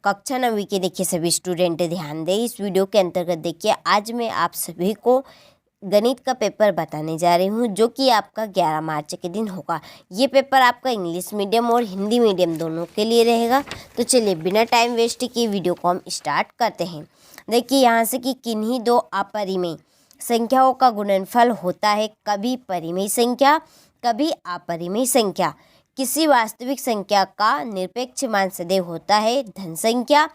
कक्षा 9वीं के देखिए सभी स्टूडेंट ध्यान दें। इस वीडियो के अंतर्गत देखिए आज मैं आप सभी को गणित का पेपर बताने जा रही हूँ, जो कि आपका 11 मार्च के दिन होगा। ये पेपर आपका इंग्लिश मीडियम और हिंदी मीडियम दोनों के लिए रहेगा। तो चलिए बिना टाइम वेस्ट किए वीडियो को हम स्टार्ट करते हैं। देखिए यहाँ से कि किन्हीं दो अपरिमेय संख्याओं का गुणनफल होता है, कभी परिमेय संख्या कभी अपरिमेय संख्या। किसी वास्तविक संख्या का निरपेक्ष मान सदैव होता है धन संख्या।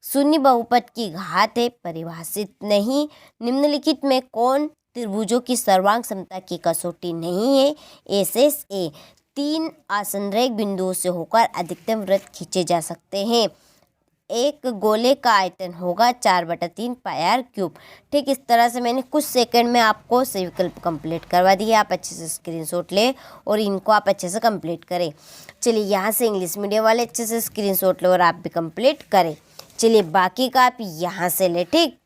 शून्य बहुपद की घात है, परिभाषित नहीं। निम्नलिखित में कौन त्रिभुजों की सर्वांग समता की कसौटी नहीं है? S A. 3 आसंरेख बिंदुओं से होकर अधिकतम वृत्त खींचे जा सकते हैं। एक गोले का आयतन होगा 4/3 पाई क्यूब। ठीक इस तरह से मैंने कुछ सेकंड में आपको सही विकल्प कंप्लीट करवा दिए। आप अच्छे से स्क्रीनशॉट लें और इनको आप अच्छे से कंप्लीट करें। चलिए यहाँ से इंग्लिश मीडियम वाले अच्छे से स्क्रीनशॉट लें और आप भी कंप्लीट करें। चलिए बाकी का आप यहाँ से लें, ठीक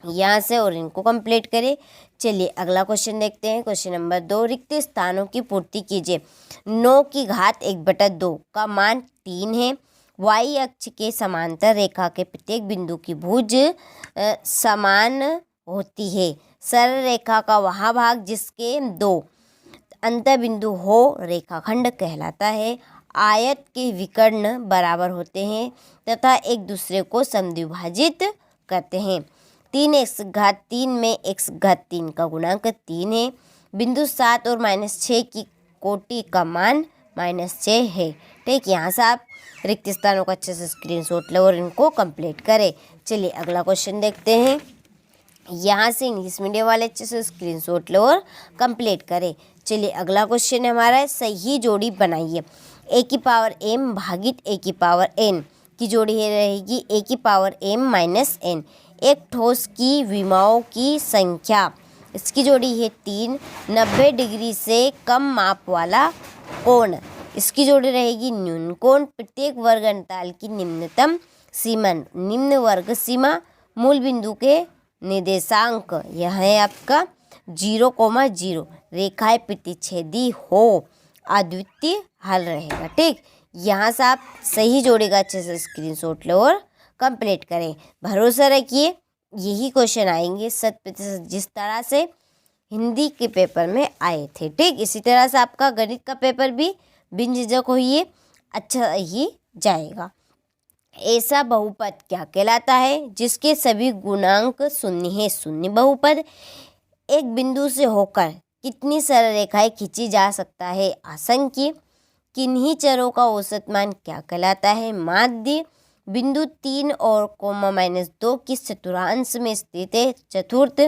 यहाँ से, और इनको कंप्लीट करें। चलिए अगला क्वेश्चन देखते हैं। क्वेश्चन नंबर 2, रिक्त स्थानों की पूर्ति कीजिए। 9 की घात 1/2 का मान 3 है। वाई अक्ष के समांतर रेखा के प्रत्येक बिंदु की भुज समान होती है। सरल रेखा का वह भाग जिसके 2 अंत बिंदु हो रेखाखंड कहलाता है। आयत के विकर्ण बराबर होते हैं तथा एक दूसरे को समद्विभाजित करते हैं। 3x घात 3 में x घात 3 का गुणांक 3 है। बिंदु 7 और -6 की कोटि का मान -6 है। ठीक यहाँ से आप रिक्त स्थानों को अच्छे से स्क्रीनशॉट लें और इनको कंप्लीट करें। चलिए अगला क्वेश्चन देखते हैं। यहाँ से इंग्लिश मीडियम वाले अच्छे से स्क्रीनशॉट लें और कंप्लीट करें। चलिए अगला क्वेश्चन हमारा है, सही जोड़ी बनाइए। a की पावर m भागित a की पावर n की जोड़ी है रहेगी a की पावर m माइनस n। एक ठोस की विमाओं की संख्या, इसकी जोड़ी है 3। 90 डिग्री से कम माप वाला कोण, इसकी जोड़ी रहेगी न्यून कोण। प्रत्येक वर्ग अंतराल की निम्नतम सीमा, निम्न वर्ग सीमा। मूल बिंदु के निर्देशांक यह है आपका 0,0। रेखाएं प्रतिच्छेदी हो, अद्वितीय हल रहेगा। ठीक यहाँ से आप सही जोड़ी का अच्छे से स्क्रीनशॉट लो और कंप्लीट करें। भरोसा रखिए यही क्वेश्चन आएंगे 100% जिस तरह से हिंदी के पेपर में आए थे। ठीक इसी तरह से आपका गणित का पेपर भी बिन झिझक होइए अच्छा ही जाएगा। ऐसा बहुपद क्या कहलाता है जिसके सभी गुणांक शून्य है? शून्य बहुपद। एक बिंदु से होकर कितनी सरल रेखाएं खींची जा सकता है? असंख्य। किन्हीं चरों का औसत मान क्या कहलाता है? माध्य। बिंदु 3 और -2 किस चतुर्थांश में स्थित है? चतुर्थ।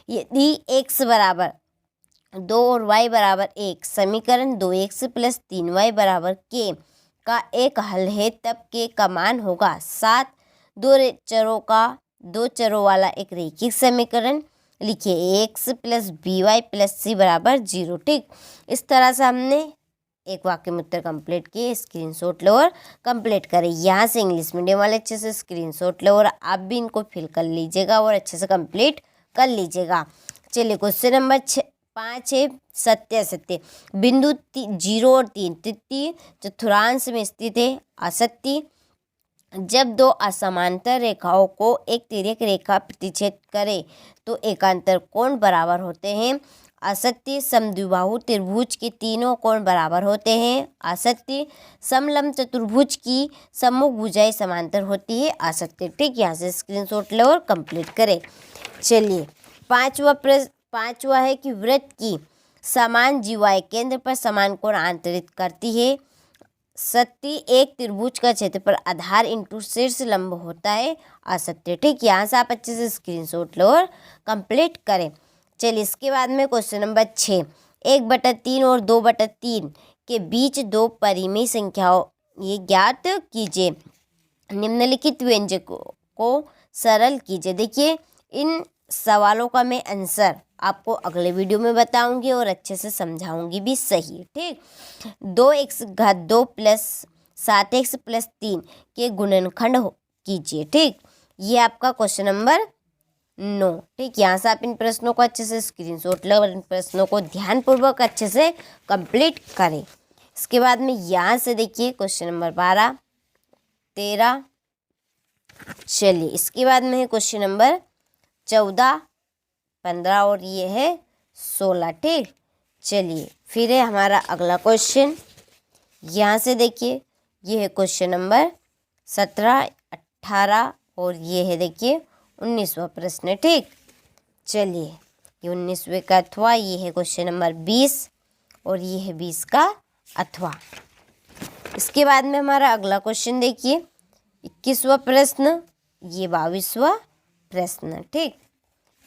यदि x बराबर 2 और y बराबर 1 समीकरण 2x + 3y = k का एक हल है, तब k का मान होगा 7। दो चरों वाला एक रैखिक समीकरण लिखिए ax + by + c = 0। ठीक इस तरह से हमने एक वाक्य में उत्तर कंप्लीट किए। स्क्रीनशॉट लो और कंप्लीट करें। यहाँ से इंग्लिश मीडियम वाले अच्छे से स्क्रीनशॉट लो और आप भी इनको फिल कर लीजिएगा और अच्छे से कंप्लीट कर लीजिएगा। चलिए क्वेश्चन नंबर 5 है, सत्य असत्य। बिंदु 0 और 3 तृतीय चतुर्थांश में स्थित है। असत्य। जब 2 असमांतर रेखाओं को एक तिर्यक रेखा प्रतिच्छेद करे तो एकांतर कोण बराबर होते हैं। असत्य। समद्विबाहु त्रिभुज के तीनों कोण बराबर होते हैं। असत्य। समलंब चतुर्भुज की सम्मुख भुजाएं समांतर होती है। असत्य। ठीक यहाँ से स्क्रीनशॉट लें और कंप्लीट करें। चलिए पांचवा है कि वृत्त की समान जीवाएं केंद्र पर समान कोण आंतरित करती है। सत्य। एक त्रिभुज का क्षेत्रफल आधार इंटू शीर्ष लंब होता है। असत्य। ठीक यहाँ से आप अच्छे से स्क्रीनशॉट लो और कंप्लीट करें। चलिए इसके बाद में क्वेश्चन नंबर 6, 1/3 और 2/3 के बीच 2 परिमेय संख्याओं ये ज्ञात कीजिए। निम्नलिखित व्यंजकों को सरल कीजिए। देखिए इन सवालों का मैं आंसर आपको अगले वीडियो में बताऊंगी और अच्छे से समझाऊंगी भी सही। ठीक 2x घात 2 + 7x + 3 के गुणनखंड कीजिए। ठीक ये आपका क्वेश्चन नंबर 9। ठीक यहाँ से आप इन प्रश्नों को अच्छे से स्क्रीनशॉट लें और इन प्रश्नों को ध्यानपूर्वक अच्छे से कंप्लीट करें। इसके बाद में यहाँ से देखिए क्वेश्चन नंबर 12, 13, चलिए इसके बाद में है क्वेश्चन नंबर 14, 15 और ये है 16। ठीक, चलिए फिर है हमारा अगला क्वेश्चन। यहाँ से देखिए ये है क्वेश्चन नंबर 17, 18 और ये है देखिए 19वां प्रश्न। ठीक, चलिए ये 19वें का अथवा, ये है क्वेश्चन नंबर 20 और ये है 20 का अथवा। इसके बाद में हमारा अगला क्वेश्चन देखिए 21वां प्रश्न, ये 22वां प्रश्न। ठीक,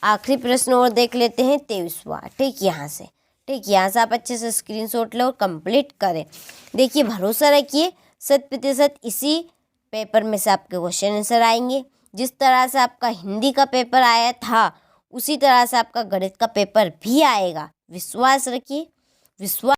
आखिरी प्रश्न और देख लेते हैं 23वां। ठीक, यहाँ से आप अच्छे से स्क्रीनशॉट लो और कंप्लीट करें। देखिए भरोसा रखिए 100% इसी पेपर में से आपके क्वेश्चन आंसर आएंगे। जिस तरह से आपका हिंदी का पेपर आया था उसी तरह से आपका गणित का पेपर भी आएगा। विश्वास रखिए, विश्वास